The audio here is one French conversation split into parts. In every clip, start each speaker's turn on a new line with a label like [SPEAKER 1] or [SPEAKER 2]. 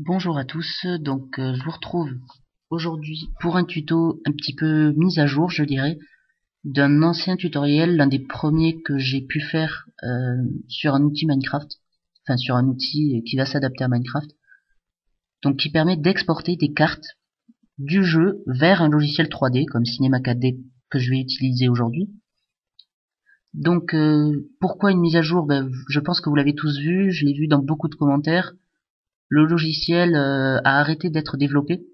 [SPEAKER 1] Bonjour à tous, je vous retrouve aujourd'hui pour un tuto un petit peu mis à jour, je dirais, d'un ancien tutoriel, l'un des premiers que j'ai pu faire sur un outil Minecraft, enfin sur un outil qui va s'adapter à Minecraft, donc qui permet d'exporter des cartes du jeu vers un logiciel 3D comme Cinema 4D que je vais utiliser aujourd'hui. Pourquoi une mise à jour? Je pense que vous l'avez tous vu, je l'ai vu dans beaucoup de commentaires. Le logiciel a arrêté d'être développé.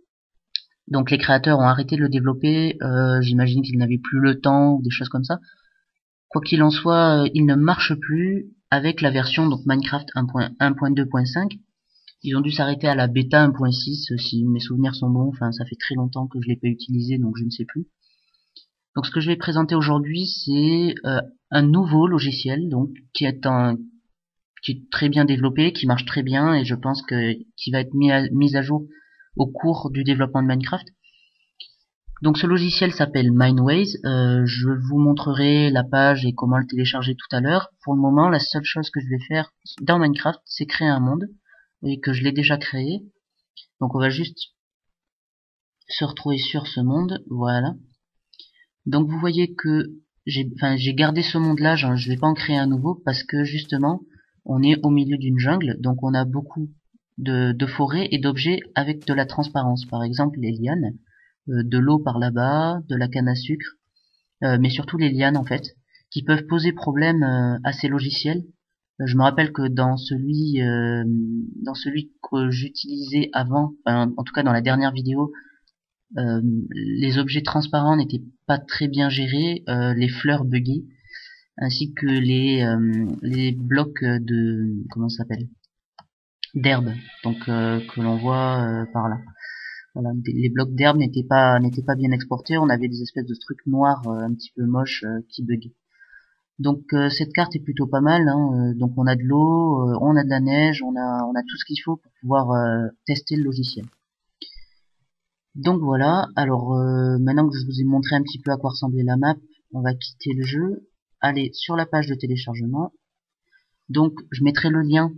[SPEAKER 1] Donc les créateurs ont arrêté de le développer, j'imagine qu'ils n'avaient plus le temps ou des choses comme ça. Quoi qu'il en soit, il ne marche plus avec la version donc Minecraft 1.1.2.5. Ils ont dû s'arrêter à la bêta 1.6 si mes souvenirs sont bons, enfin ça fait très longtemps que je l'ai pas utilisé donc je ne sais plus. Donc ce que je vais présenter aujourd'hui c'est un nouveau logiciel donc qui est très bien développé, qui marche très bien et je pense que qui va être mis à jour au cours du développement de Minecraft. Donc ce logiciel s'appelle Mineways, je vous montrerai la page et comment le télécharger tout à l'heure. Pour le moment, la seule chose que je vais faire dans Minecraft, c'est créer un monde, et que je l'ai déjà créé. Donc on va juste se retrouver sur ce monde, voilà. Donc vous voyez que j'ai gardé ce monde-là, je vais pas en créer un nouveau, parce que justement, on est au milieu d'une jungle, donc on a beaucoup de forêts et d'objets avec de la transparence. Par exemple, les lianes, de l'eau par là-bas, de la canne à sucre, mais surtout les lianes en fait, qui peuvent poser problème à ces logiciels. Je me rappelle que dans celui que j'utilisais avant, enfin, en tout cas dans la dernière vidéo, les objets transparents n'étaient pas très bien gérés, les fleurs buggaient, ainsi que les blocs de comment ça s'appelle d'herbe, que l'on voit par là. Voilà, les blocs d'herbe n'étaient pas bien exportés, on avait des espèces de trucs noirs un petit peu moches qui buggaient. Cette carte est plutôt pas mal, hein. Donc on a de l'eau, on a de la neige, on a tout ce qu'il faut pour pouvoir tester le logiciel. Donc voilà, alors maintenant que je vous ai montré un petit peu à quoi ressemblait la map, on va quitter le jeu, aller sur la page de téléchargement. Donc je mettrai le lien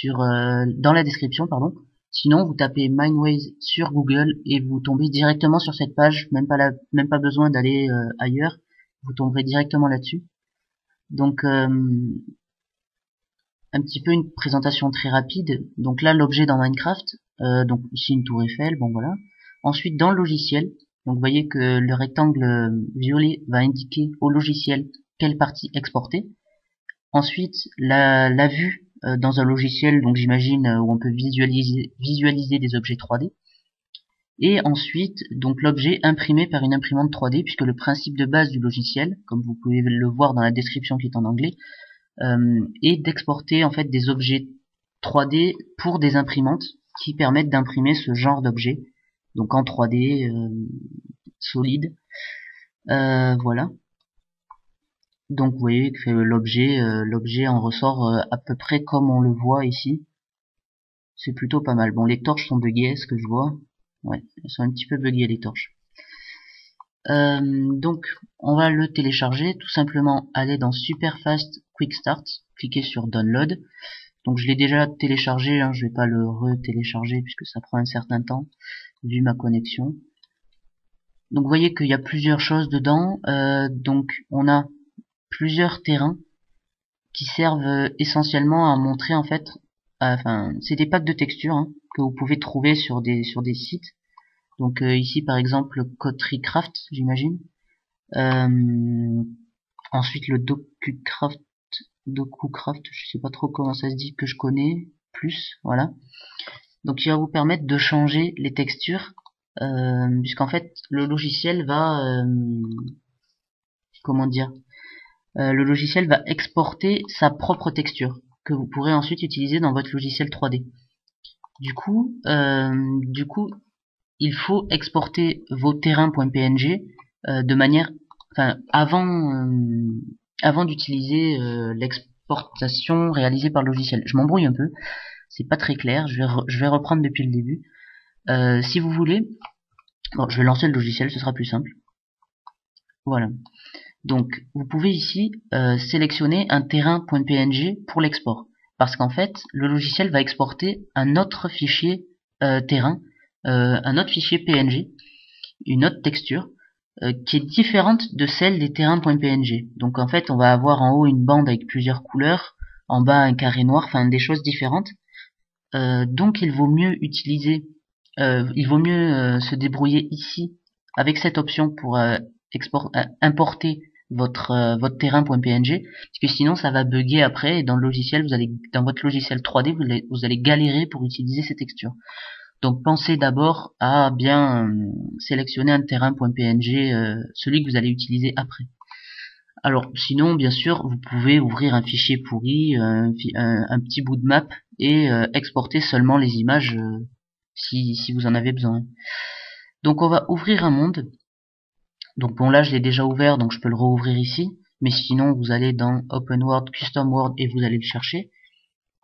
[SPEAKER 1] dans la description, pardon. Sinon, vous tapez Mineways sur Google et vous tombez directement sur cette page, même pas besoin d'aller ailleurs, vous tomberez directement là-dessus. Donc, un petit peu une présentation très rapide. Donc là, l'objet dans Minecraft, donc ici une tour Eiffel, bon voilà. Ensuite, dans le logiciel, donc vous voyez que le rectangle violet va indiquer au logiciel quelle partie exporter. Ensuite, la vue dans un logiciel, donc j'imagine où on peut visualiser des objets 3D. Et ensuite, donc l'objet imprimé par une imprimante 3D, puisque le principe de base du logiciel, comme vous pouvez le voir dans la description qui est en anglais, est d'exporter en fait des objets 3D pour des imprimantes qui permettent d'imprimer ce genre d'objet, donc en 3D solide. Voilà. Donc vous voyez que l'objet en ressort à peu près comme on le voit ici. C'est plutôt pas mal. Bon, les torches sont buggées, ce que je vois. Ouais, elles sont un petit peu buggées les torches. Donc on va le télécharger, tout simplement aller dans Superfast Quick Start, cliquer sur Download. Donc je l'ai déjà téléchargé, hein, je vais pas le re-télécharger puisque ça prend un certain temps vu ma connexion. Donc vous voyez qu'il y a plusieurs choses dedans. Donc on a plusieurs terrains qui servent essentiellement à montrer en fait, enfin c'est des packs de textures hein, que vous pouvez trouver sur des sites. Donc ici par exemple CodeTreeCraft j'imagine. Ensuite le DokuCraft, je sais pas trop comment ça se dit, que je connais plus, voilà. Donc il va vous permettre de changer les textures, puisqu'en fait le logiciel va, comment dire, le logiciel va exporter sa propre texture que vous pourrez ensuite utiliser dans votre logiciel 3D. Du coup, il faut exporter vos terrains.png de manière, enfin, avant d'utiliser l'exportation réalisée par le logiciel. Je m'embrouille un peu, c'est pas très clair. Je vais reprendre depuis le début. Si vous voulez, bon, je vais lancer le logiciel, ce sera plus simple. Voilà. Donc, vous pouvez ici sélectionner un terrain.png pour l'export. parce qu'en fait, le logiciel va exporter un autre fichier terrain, un autre fichier PNG, une autre texture, qui est différente de celle des terrains.png. Donc en fait, on va avoir en haut une bande avec plusieurs couleurs, en bas un carré noir, enfin des choses différentes. Donc il vaut mieux utiliser, se débrouiller ici avec cette option pour importer votre terrain.png, parce que sinon ça va bugger après et dans le logiciel dans votre logiciel 3D vous allez galérer pour utiliser ces textures. Donc pensez d'abord à bien sélectionner un terrain.png, celui que vous allez utiliser après. Alors sinon bien sûr vous pouvez ouvrir un fichier pourri, un petit bout de map et exporter seulement les images si vous en avez besoin. Donc on va ouvrir un monde. Donc bon là je l'ai déjà ouvert donc je peux le rouvrir ici, mais sinon vous allez dans Open World, Custom World et vous allez le chercher.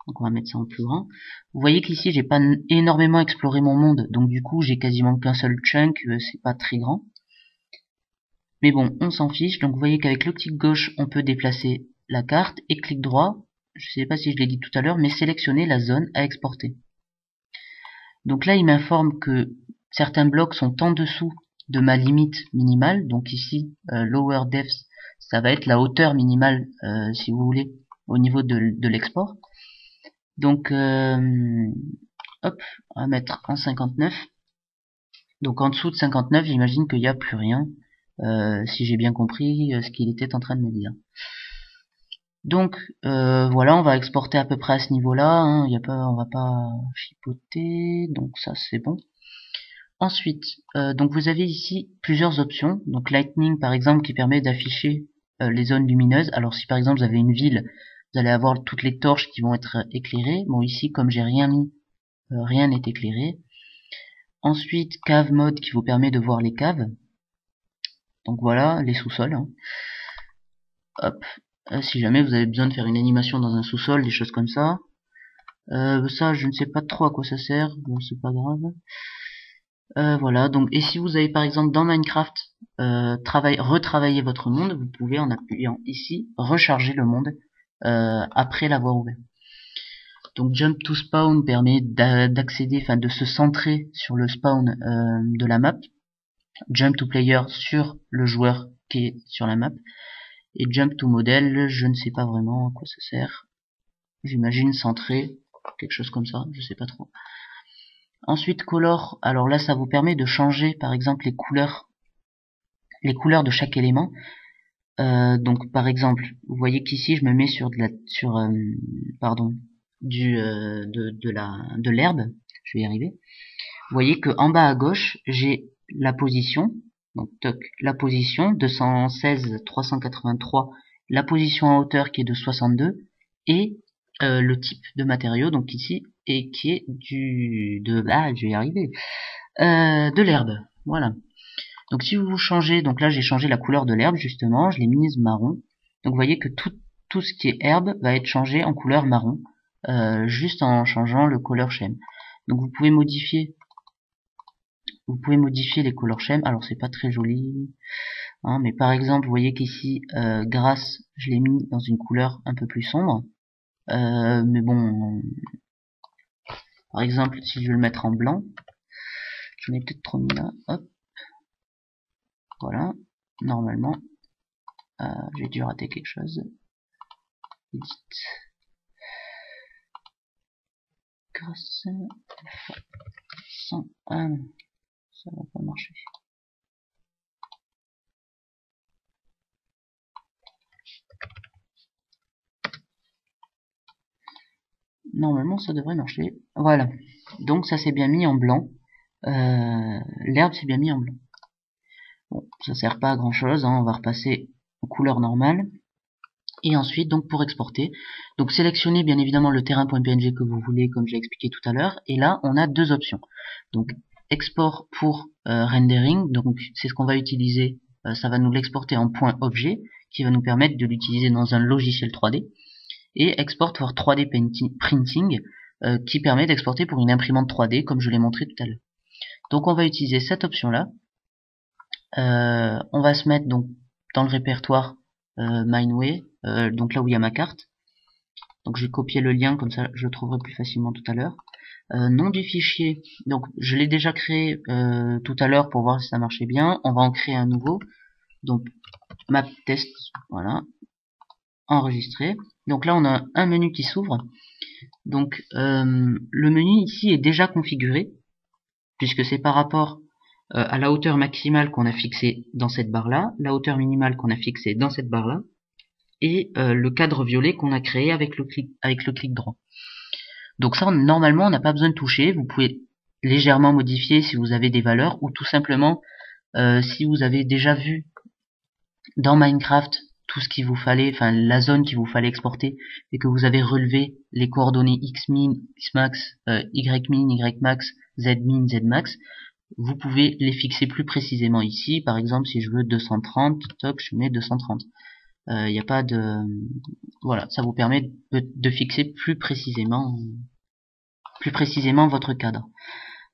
[SPEAKER 1] Donc on va mettre ça en plus grand. Vous voyez qu'ici j'ai pas énormément exploré mon monde, donc du coup j'ai quasiment qu'un seul chunk, c'est pas très grand. Mais bon, on s'en fiche. Donc vous voyez qu'avec le clic gauche on peut déplacer la carte et clic droit, je sais pas si je l'ai dit tout à l'heure, mais sélectionner la zone à exporter. Donc là il m'informe que certains blocs sont en dessous de ma limite minimale, donc ici lower depth, ça va être la hauteur minimale si vous voulez au niveau de l'export. Donc hop, on va mettre en 59. Donc en dessous de 59, j'imagine qu'il n'y a plus rien, si j'ai bien compris ce qu'il était en train de me dire. Donc voilà, on va exporter à peu près à ce niveau-là, hein, on va pas chipoter, donc ça c'est bon. Ensuite, donc vous avez ici plusieurs options. Donc Lightning par exemple qui permet d'afficher les zones lumineuses. Alors si par exemple vous avez une ville, vous allez avoir toutes les torches qui vont être éclairées. Bon ici comme j'ai rien mis, rien n'est éclairé. Ensuite Cave Mode qui vous permet de voir les caves. Donc voilà les sous-sols. Hein. Hop. Si jamais vous avez besoin de faire une animation dans un sous-sol, des choses comme ça. Ça je ne sais pas trop à quoi ça sert. Bon c'est pas grave. Voilà, donc et si vous avez par exemple dans Minecraft retravaillé votre monde, vous pouvez en appuyant ici recharger le monde après l'avoir ouvert. Donc Jump to Spawn permet d'accéder, enfin de se centrer sur le spawn de la map. Jump to Player sur le joueur qui est sur la map. Et Jump to Model, je ne sais pas vraiment à quoi ça sert. J'imagine centrer, quelque chose comme ça, je sais pas trop. Ensuite Color, alors là ça vous permet de changer par exemple les couleurs de chaque élément. Donc par exemple, vous voyez qu'ici je me mets sur de l'herbe, je vais y arriver. Vous voyez que en bas à gauche, j'ai la position, donc toc, la position 216 383, la position en hauteur qui est de 62 et le type de matériau donc ici et qui est je vais y arriver, de l'herbe, voilà. Donc si vous changez, donc là j'ai changé la couleur de l'herbe justement, je l'ai mise marron. Donc vous voyez que tout ce qui est herbe va être changé en couleur marron, juste en changeant le color scheme. Donc vous pouvez modifier les color scheme. Alors c'est pas très joli, hein, mais par exemple vous voyez qu'ici grass je l'ai mis dans une couleur un peu plus sombre. Mais bon, par exemple si je veux le mettre en blanc, j'en ai peut-être trop mis là, hop. Voilà, normalement, j'ai dû rater quelque chose. Edit. Grâce 100. Ah non, ça va pas marcher. Normalement, ça devrait marcher. Voilà. Donc ça s'est bien mis en blanc. L'herbe s'est bien mis en blanc. Bon, ça sert pas à grand chose, hein, on va repasser aux couleurs normales. Et ensuite, donc pour exporter, donc sélectionnez bien évidemment le terrain.png que vous voulez, comme j'ai expliqué tout à l'heure. Et là, on a deux options. Donc export pour rendering, donc c'est ce qu'on va utiliser. Ça va nous l'exporter en point objet, qui va nous permettre de l'utiliser dans un logiciel 3D. Et export for 3D printing, qui permet d'exporter pour une imprimante 3D, comme je l'ai montré tout à l'heure. Donc on va utiliser cette option-là. On va se mettre donc dans le répertoire Mineway, donc là où il y a ma carte. Donc j'ai copié le lien, comme ça je le trouverai plus facilement tout à l'heure. Nom du fichier, donc je l'ai déjà créé tout à l'heure pour voir si ça marchait bien. On va en créer un nouveau. Donc map test, voilà, enregistré. Donc là on a un menu qui s'ouvre. Donc le menu ici est déjà configuré, puisque c'est par rapport à la hauteur maximale qu'on a fixée dans cette barre là, la hauteur minimale qu'on a fixée dans cette barre là, et le cadre violet qu'on a créé avec le clic droit. Donc ça, normalement, on n'a pas besoin de toucher. Vous pouvez légèrement modifier si vous avez des valeurs, ou tout simplement, si vous avez déjà vu dans Minecraft tout ce qu'il vous fallait, enfin la zone qu'il vous fallait exporter, et que vous avez relevé les coordonnées xmin, xmax, ymin, ymax, zmin, zmax, vous pouvez les fixer plus précisément ici. Par exemple, si je veux 230, toc, je mets 230. Il n'y a pas de... Voilà, ça vous permet de fixer plus précisément votre cadre.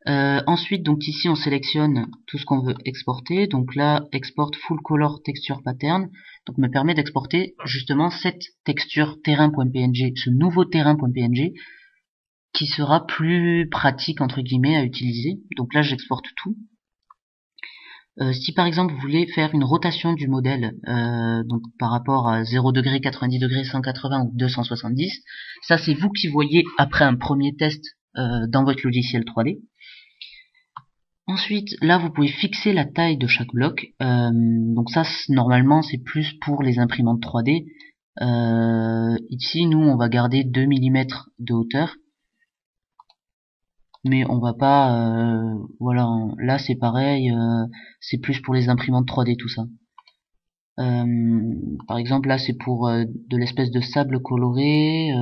[SPEAKER 1] Ensuite, donc ici on sélectionne tout ce qu'on veut exporter. Donc là, export full color texture pattern. Donc me permet d'exporter justement cette texture terrain.png, ce nouveau terrain.png qui sera plus pratique entre guillemets à utiliser. Donc là, j'exporte tout. Si par exemple vous voulez faire une rotation du modèle donc par rapport à 0 degré, 90 degrés, 180 ou 270, ça c'est vous qui voyez après un premier test dans votre logiciel 3D. Ensuite, là vous pouvez fixer la taille de chaque bloc. Donc ça normalement c'est plus pour les imprimantes 3D. Ici nous on va garder 2 mm de hauteur. Mais on va pas voilà, là c'est pareil, c'est plus pour les imprimantes 3D tout ça. Par exemple là c'est pour de l'espèce de sable coloré,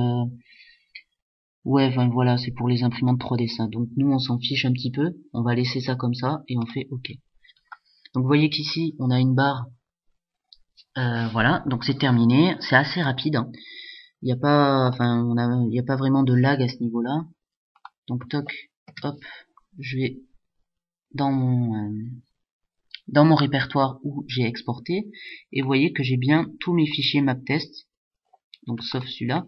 [SPEAKER 1] ouais enfin, voilà, c'est pour les imprimantes 3D ça. Donc nous on s'en fiche un petit peu, on va laisser ça comme ça et on fait OK. Donc vous voyez qu'ici on a une barre, voilà, donc c'est terminé, c'est assez rapide, hein. Il n'y a pas, enfin il n'y a pas vraiment de lag à ce niveau là. Donc toc, hop, je vais dans mon répertoire où j'ai exporté, et vous voyez que j'ai bien tous mes fichiers maptest, donc sauf celui-là,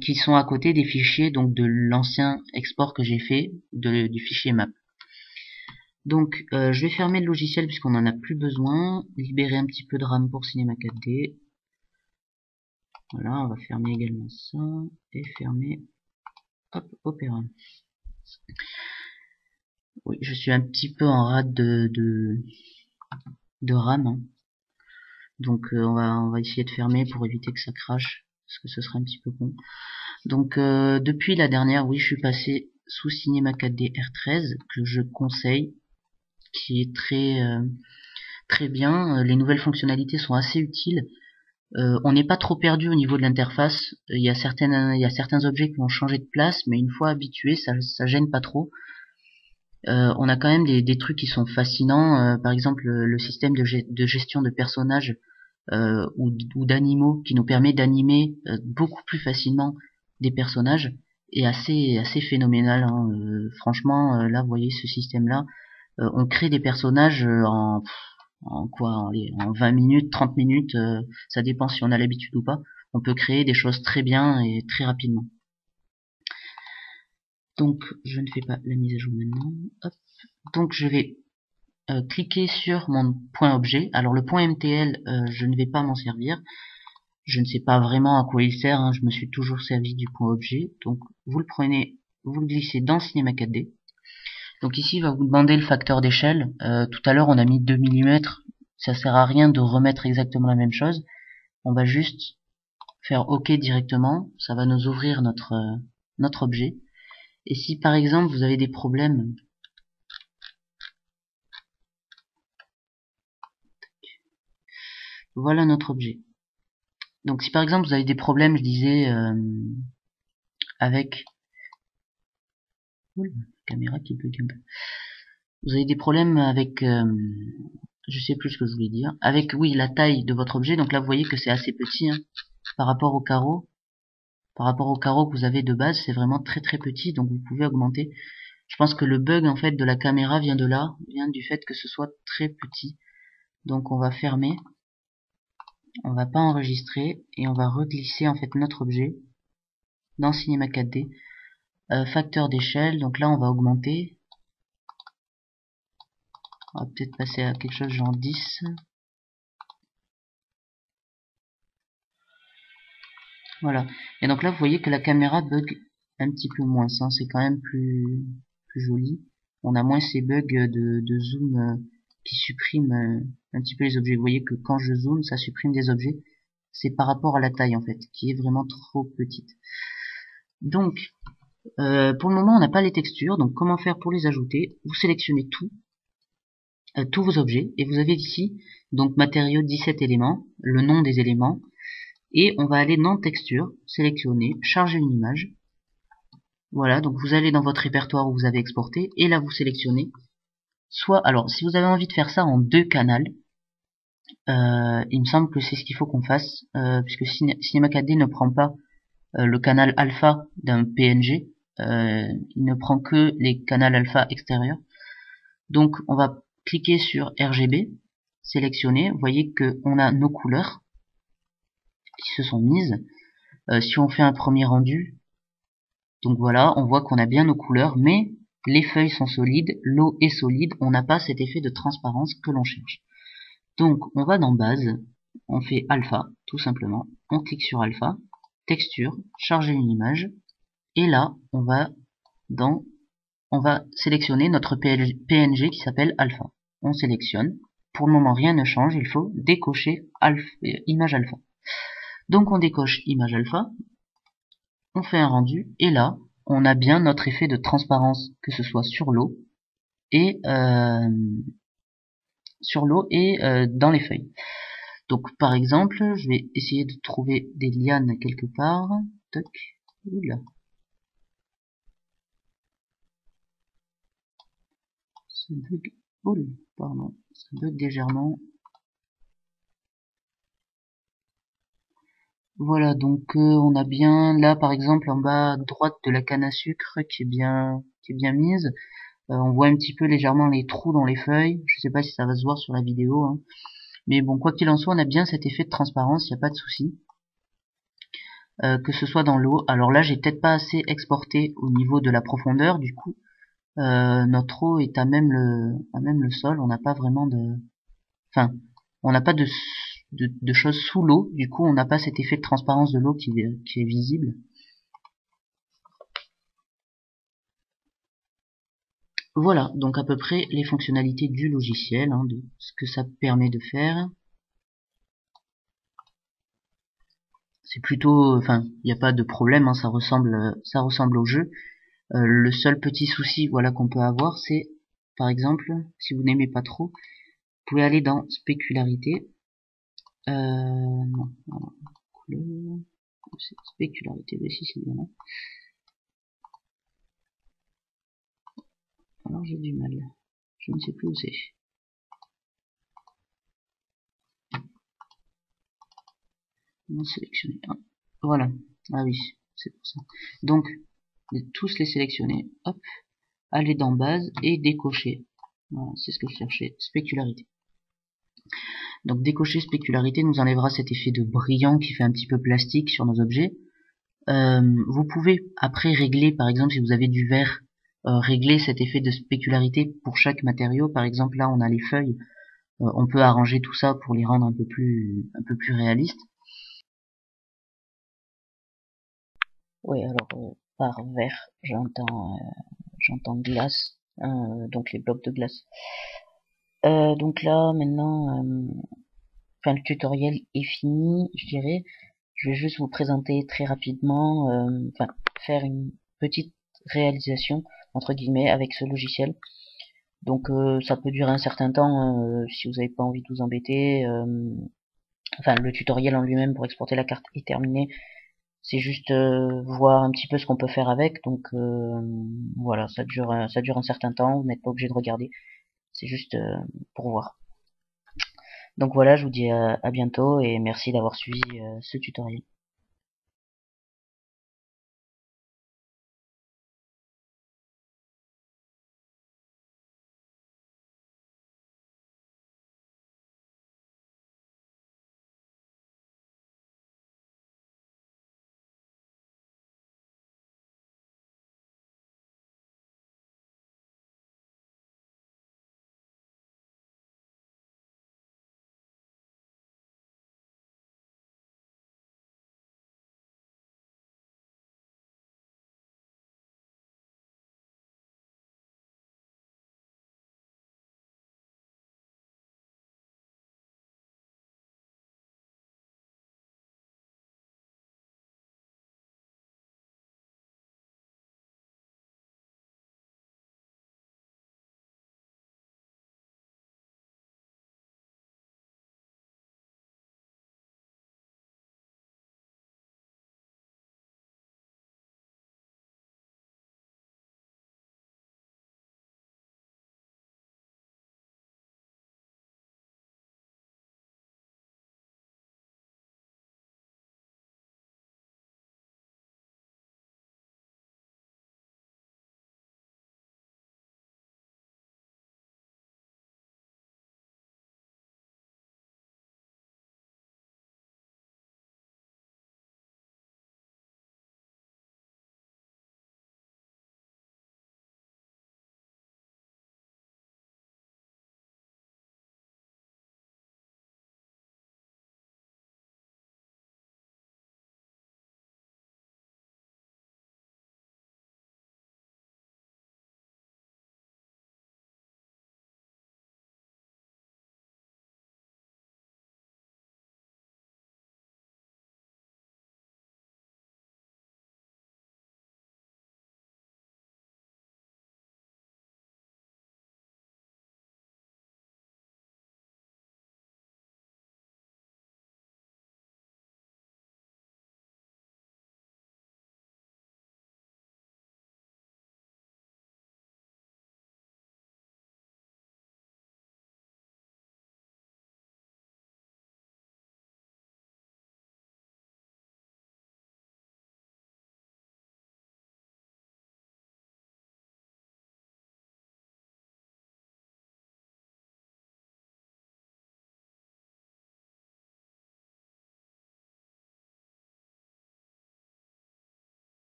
[SPEAKER 1] qui sont à côté des fichiers donc de l'ancien export que j'ai fait du fichier map. Donc je vais fermer le logiciel puisqu'on n'en a plus besoin, libérer un petit peu de RAM pour Cinema 4D. Voilà, on va fermer également ça, et fermer, hop, Opera. Oui, je suis un petit peu en rate de RAM, hein. Donc on va essayer de fermer pour éviter que ça crache, parce que ce serait un petit peu con. Donc depuis la dernière, oui, je suis passé sous Cinema 4D R13, que je conseille, qui est très bien. Les nouvelles fonctionnalités sont assez utiles. On n'est pas trop perdu au niveau de l'interface. Il y a certains objets qui vont changer de place, mais une fois habitué, ça gêne pas trop. On a quand même des trucs qui sont fascinants. Par exemple, le système de gestion de personnages ou d'animaux qui nous permet d'animer beaucoup plus facilement des personnages est assez phénoménal, hein. Franchement, là vous voyez ce système là, on crée des personnages en quoi, en 20 minutes, 30 minutes, ça dépend si on a l'habitude ou pas. On peut créer des choses très bien et très rapidement. Donc je ne fais pas la mise à jour maintenant. Hop. Donc je vais cliquer sur mon point objet. Alors le point MTL, je ne vais pas m'en servir. Je ne sais pas vraiment à quoi il sert, hein. Je me suis toujours servi du point objet. Donc vous le prenez, vous le glissez dans Cinema 4D. Donc ici il va vous demander le facteur d'échelle. Tout à l'heure on a mis 2 mm. Ça sert à rien de remettre exactement la même chose. On va juste faire OK directement. Ça va nous ouvrir notre objet. Et si par exemple vous avez des problèmes, voilà notre objet. Donc si par exemple vous avez des problèmes, je disais, avec... Ouh, la caméra qui bug un peu. Vous avez des problèmes avec... je sais plus ce que je voulais dire. Avec, oui, la taille de votre objet. Donc là vous voyez que c'est assez petit, hein, par rapport au carreau. Par rapport au carreau que vous avez de base, c'est vraiment très petit. Donc vous pouvez augmenter. Je pense que le bug en fait de la caméra vient de là. Vient du fait que ce soit très petit. Donc on va fermer. On va pas enregistrer et on va reglisser en fait notre objet dans Cinema 4D, facteur d'échelle, donc là on va augmenter, on va peut-être passer à quelque chose genre 10. Voilà. Et donc là, vous voyez que la caméra bug un petit peu moins. Ça, c'est quand même plus joli. On a moins ces bugs de zoom qui suppriment un petit peu les objets. Vous voyez que quand je zoome, ça supprime des objets. C'est par rapport à la taille, en fait, qui est vraiment trop petite. Donc, pour le moment, on n'a pas les textures. Donc, comment faire pour les ajouter? Vous sélectionnez tous vos objets. Et vous avez ici, donc, matériaux 17 éléments, le nom des éléments. Et on va aller dans texture, sélectionner, charger une image. Voilà, donc vous allez dans votre répertoire où vous avez exporté, et là vous sélectionnez. Soit, alors si vous avez envie de faire ça en 2 canaux, il me semble que c'est ce qu'il faut qu'on fasse, puisque Cinema 4D ne prend pas le canal alpha d'un PNG, il ne prend que les canaux alpha extérieurs. Donc on va cliquer sur RGB, sélectionner, vous voyez que on a nos couleurs qui se sont mises. Si on fait un premier rendu, donc voilà, on voit qu'on a bien nos couleurs, mais les feuilles sont solides, l'eau est solide, on n'a pas cet effet de transparence que l'on cherche. Donc on va dans base, on fait alpha, tout simplement, on clique sur alpha, texture, charger une image, et là on va sélectionner notre PNG qui s'appelle alpha. On sélectionne, pour le moment rien ne change, il faut décocher image alpha. Donc on décoche image alpha, on fait un rendu, et là, on a bien notre effet de transparence, que ce soit sur l'eau et dans les feuilles. Donc par exemple, je vais essayer de trouver des lianes quelque part. Toc. Oula. Ça bug. Oula, pardon. Ça bug légèrement. Voilà, donc on a bien là par exemple en bas à droite de la canne à sucre qui est bien mise. On voit un petit peu légèrement les trous dans les feuilles. Je sais pas si ça va se voir sur la vidéo, hein. Mais bon, quoi qu'il en soit, on a bien cet effet de transparence, il n'y a pas de souci. Que ce soit dans l'eau. Alors là, j'ai peut-être pas assez exporté au niveau de la profondeur, du coup, notre eau est à même le sol. On n'a pas vraiment enfin, on n'a pas de choses sous l'eau. Du coup, on n'a pas cet effet de transparence de l'eau qui est visible. Voilà, donc à peu près les fonctionnalités du logiciel, hein, de ce que ça permet de faire. C'est plutôt, enfin, il n'y a pas de problème, hein, ça ressemble au jeu. Le seul petit souci, voilà, qu'on peut avoir, c'est, par exemple, si vous n'aimez pas trop, vous pouvez aller dans spécularité. Non, voilà, couleur, spécularité, mais si c'est bien là. Alors j'ai du mal, je ne sais plus où c'est. On sélectionner un. Voilà, ah oui, c'est pour ça. Donc, tous les sélectionner, hop, aller dans base et décocher. Voilà, c'est ce que je cherchais, spécularité. Donc décocher spécularité nous enlèvera cet effet de brillant qui fait un petit peu plastique sur nos objets. Vous pouvez après régler, par exemple si vous avez du vert, régler cet effet de spécularité pour chaque matériau. Par exemple là on a les feuilles, on peut arranger tout ça pour les rendre un peu plus réalistes. Oui, alors par vert j'entends glace, donc les blocs de glace. Donc là maintenant, enfin le tutoriel est fini, je dirais. Je vais juste vous présenter très rapidement, enfin faire une petite réalisation entre guillemets avec ce logiciel. Donc ça peut durer un certain temps, si vous n'avez pas envie de vous embêter. Enfin le tutoriel en lui-même pour exporter la carte est terminé. C'est juste voir un petit peu ce qu'on peut faire avec. Donc voilà, ça dure un certain temps. Vous n'êtes pas obligé de regarder. C'est juste pour voir. Donc voilà, je vous dis à bientôt et merci d'avoir suivi ce tutoriel.